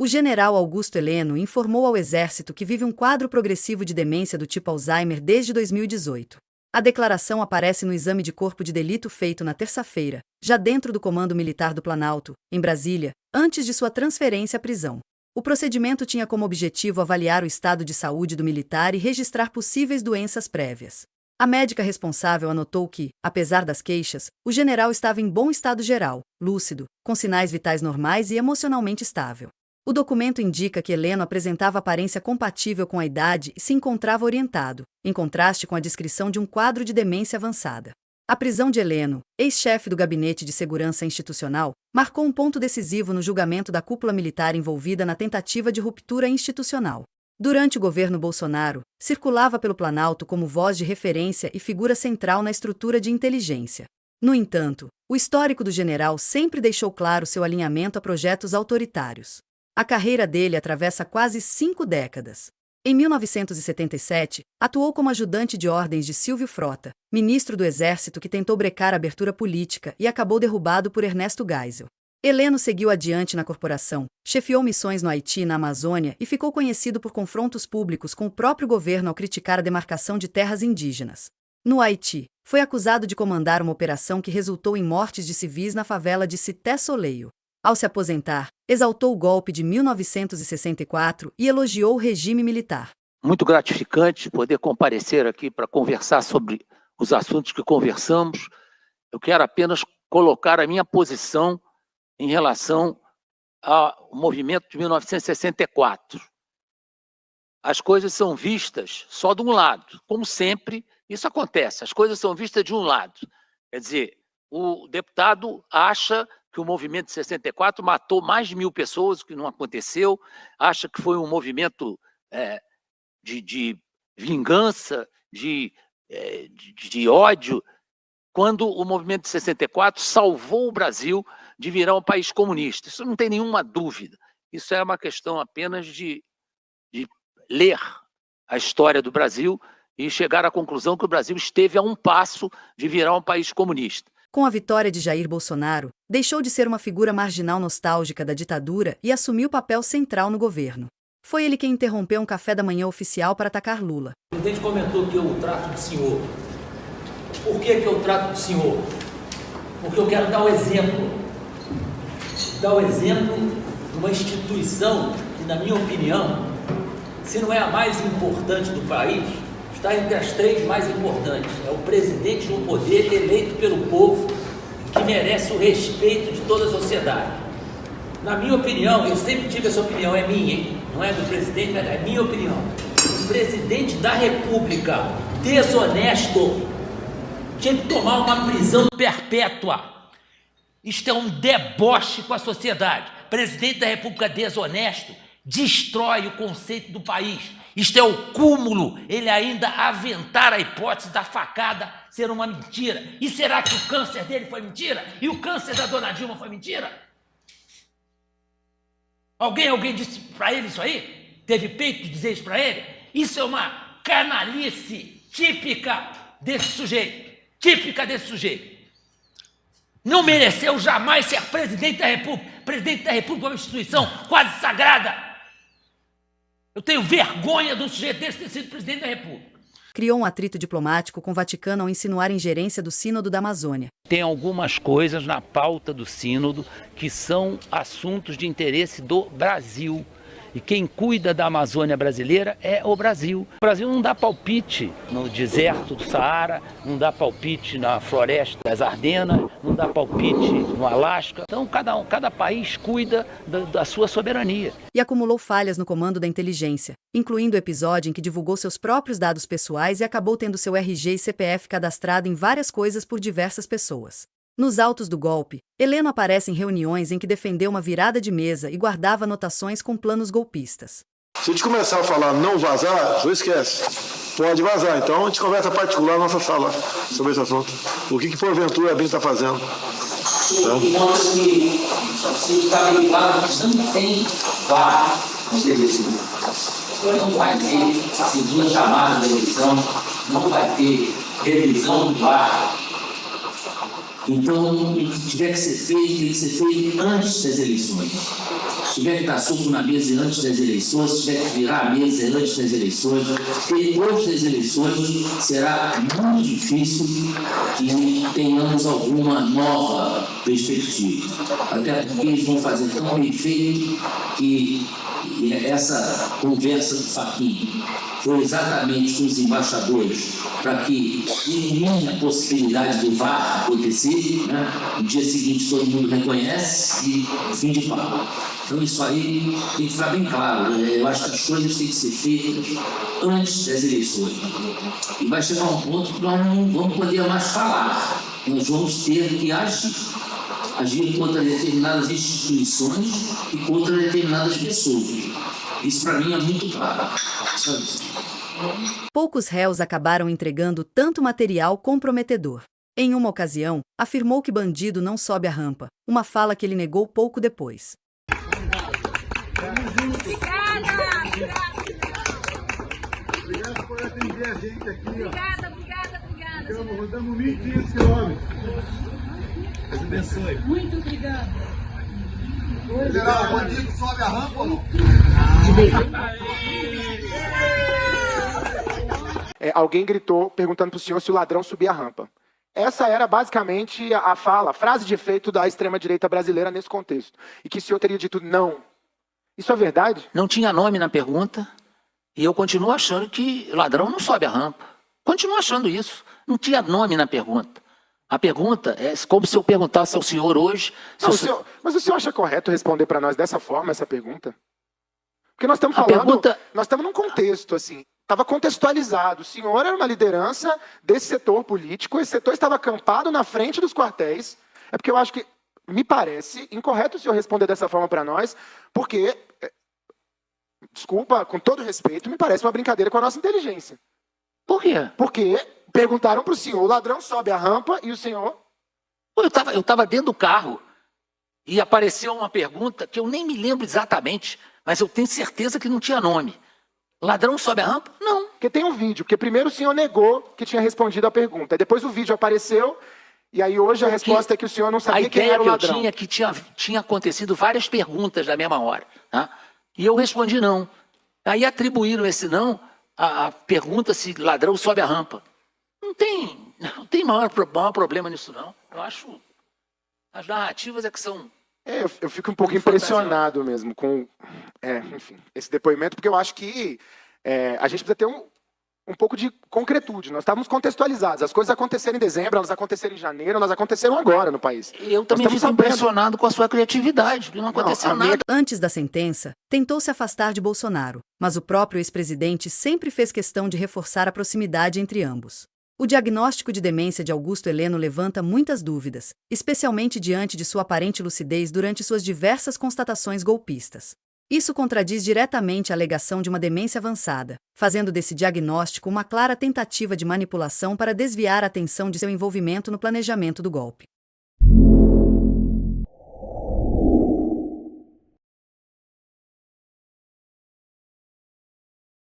O general Augusto Heleno informou ao Exército que vive um quadro progressivo de demência do tipo Alzheimer desde 2018. A declaração aparece no exame de corpo de delito feito na terça-feira, já dentro do Comando Militar do Planalto, em Brasília, antes de sua transferência à prisão. O procedimento tinha como objetivo avaliar o estado de saúde do militar e registrar possíveis doenças prévias. A médica responsável anotou que, apesar das queixas, o general estava em bom estado geral, lúcido, com sinais vitais normais e emocionalmente estável. O documento indica que Heleno apresentava aparência compatível com a idade e se encontrava orientado, em contraste com a descrição de um quadro de demência avançada. A prisão de Heleno, ex-chefe do Gabinete de Segurança Institucional, marcou um ponto decisivo no julgamento da cúpula militar envolvida na tentativa de ruptura institucional. Durante o governo Bolsonaro, circulava pelo Planalto como voz de referência e figura central na estrutura de inteligência. No entanto, o histórico do general sempre deixou claro seu alinhamento a projetos autoritários. A carreira dele atravessa quase 5 décadas. Em 1977, atuou como ajudante de ordens de Silvio Frota, ministro do Exército que tentou brecar a abertura política e acabou derrubado por Ernesto Geisel. Heleno seguiu adiante na corporação, chefiou missões no Haiti e na Amazônia e ficou conhecido por confrontos públicos com o próprio governo ao criticar a demarcação de terras indígenas. No Haiti, foi acusado de comandar uma operação que resultou em mortes de civis na favela de Cité Soleil. Ao se aposentar, exaltou o golpe de 1964 e elogiou o regime militar. Muito gratificante poder comparecer aqui para conversar sobre os assuntos que conversamos. Eu quero apenas colocar a minha posição em relação ao movimento de 1964. As coisas são vistas só de um lado. Como sempre, isso acontece. As coisas são vistas de um lado. Quer dizer, o deputado acha que o movimento de 64 matou mais de 1.000 pessoas, o que não aconteceu, acha que foi um movimento de vingança, de ódio, quando o movimento de 64 salvou o Brasil de virar um país comunista. Isso não tem nenhuma dúvida. Isso é uma questão apenas de ler a história do Brasil e chegar à conclusão que o Brasil esteve a um passo de virar um país comunista. Com a vitória de Jair Bolsonaro, deixou de ser uma figura marginal nostálgica da ditadura e assumiu papel central no governo. Foi ele quem interrompeu um café da manhã oficial para atacar Lula. O presidente comentou que eu trato de senhor. Por que eu trato de senhor? Porque eu quero dar o exemplo. Dar o exemplo de uma instituição que, na minha opinião, se não é a mais importante do país, está entre as 3 mais importantes. É o presidente do poder eleito pelo povo, que merece o respeito de toda a sociedade. Na minha opinião, eu sempre tive essa opinião, é minha, hein? Não é do presidente, mas é minha opinião. O presidente da República desonesto tinha que tomar uma prisão perpétua. Isto é um deboche com a sociedade. Presidente da República desonesto destrói o conceito do país. Isto é o cúmulo, ele ainda aventar a hipótese da facada ser uma mentira. E será que o câncer dele foi mentira? E o câncer da dona Dilma foi mentira? Alguém disse para ele isso aí? Teve peito de dizer isso para ele? Isso é uma canalice típica desse sujeito. Típica desse sujeito. Não mereceu jamais ser presidente da República. Presidente da República é uma instituição quase sagrada. Eu tenho vergonha de um sujeito desse ter sido presidente da República. Criou um atrito diplomático com o Vaticano ao insinuar ingerência do Sínodo da Amazônia. Tem algumas coisas na pauta do Sínodo que são assuntos de interesse do Brasil. E quem cuida da Amazônia brasileira é o Brasil. O Brasil não dá palpite no deserto do Saara, não dá palpite na floresta das Ardenas, não dá palpite no Alasca. Então, cada país cuida da sua soberania. E acumulou falhas no comando da inteligência, incluindo o episódio em que divulgou seus próprios dados pessoais e acabou tendo seu RG e CPF cadastrado em várias coisas por diversas pessoas. Nos autos do golpe, Heleno aparece em reuniões em que defendeu uma virada de mesa e guardava anotações com planos golpistas. Se a gente começar a falar não vazar, não esquece. Pode vazar. Então a gente conversa particular na nossa sala sobre esse assunto. O que porventura a BIM está fazendo. Se está derivado, não tem VAR no TVC. Não vai ter a segunda chamada da eleição, não vai ter revisão do VAR. Então, o que tiver que ser feito, tem que ser feito antes das eleições. Se tiver que dar soco na mesa antes das eleições, se tiver que virar a mesa antes das eleições, depois das eleições, será muito difícil que tenhamos alguma nova perspectiva. Até porque eles vão fazer tão bem feito que essa conversa do Fachin foi exatamente com os embaixadores para que elimine a possibilidade do VAR acontecer, né? No dia seguinte todo mundo reconhece e fim de papo. Então isso aí tem que ficar bem claro, né? Eu acho que as coisas têm que ser feitas antes das eleições. E vai chegar um ponto que nós não vamos poder mais falar, nós vamos ter que agir contra determinadas instituições e contra determinadas pessoas. Isso para mim é muito claro. Poucos réus acabaram entregando tanto material comprometedor. Em uma ocasião, afirmou que bandido não sobe a rampa, uma fala que ele negou pouco depois. Obrigado por atender a gente aqui. Obrigada. Rodamos 1.500 quilômetros. Deus abençoe. Muito obrigada. General, o bandido sobe a rampa ou não? Alguém gritou perguntando para o senhor se o ladrão subia a rampa. Essa era basicamente a frase de efeito da extrema-direita brasileira nesse contexto. E que o senhor teria dito não. Isso é verdade? Não tinha nome na pergunta e eu continuo achando que ladrão não sobe a rampa. Continuo achando isso. Não tinha nome na pergunta. A pergunta é como se eu perguntasse ao senhor hoje... Mas o senhor acha correto responder para nós dessa forma essa pergunta? Porque nós estamos falando... Nós estamos num contexto, assim... Estava contextualizado. O senhor era uma liderança desse setor político, esse setor estava acampado na frente dos quartéis. É porque eu acho que me parece incorreto o senhor responder dessa forma para nós, porque, desculpa, com todo respeito, me parece uma brincadeira com a nossa inteligência. Por quê? Porque perguntaram para o senhor, o ladrão sobe a rampa e o senhor... Eu estava dentro do carro e apareceu uma pergunta que eu nem me lembro exatamente, mas eu tenho certeza que não tinha nome. Ladrão sobe a rampa? Não. Porque tem um vídeo, porque primeiro o senhor negou que tinha respondido a pergunta, depois o vídeo apareceu, e aí hoje a resposta é que o senhor não sabia quem era o ladrão. A ideia que eu tinha é que tinha acontecido várias perguntas na mesma hora, tá? E eu respondi não. Aí atribuíram esse não à pergunta se ladrão sobe a rampa. Não tem maior problema nisso não. Eu acho as narrativas é que são... Eu fico um pouco impressionado mesmo com enfim, esse depoimento, porque eu acho que a gente precisa ter um pouco de concretude. Nós estávamos contextualizados. As coisas aconteceram em dezembro, elas aconteceram em janeiro, elas aconteceram agora no país. Eu também fico impressionado com a sua criatividade, porque não aconteceu nada. Antes da sentença, tentou se afastar de Bolsonaro, mas o próprio ex-presidente sempre fez questão de reforçar a proximidade entre ambos. O diagnóstico de demência de Augusto Heleno levanta muitas dúvidas, especialmente diante de sua aparente lucidez durante suas diversas constatações golpistas. Isso contradiz diretamente a alegação de uma demência avançada, fazendo desse diagnóstico uma clara tentativa de manipulação para desviar a atenção de seu envolvimento no planejamento do golpe.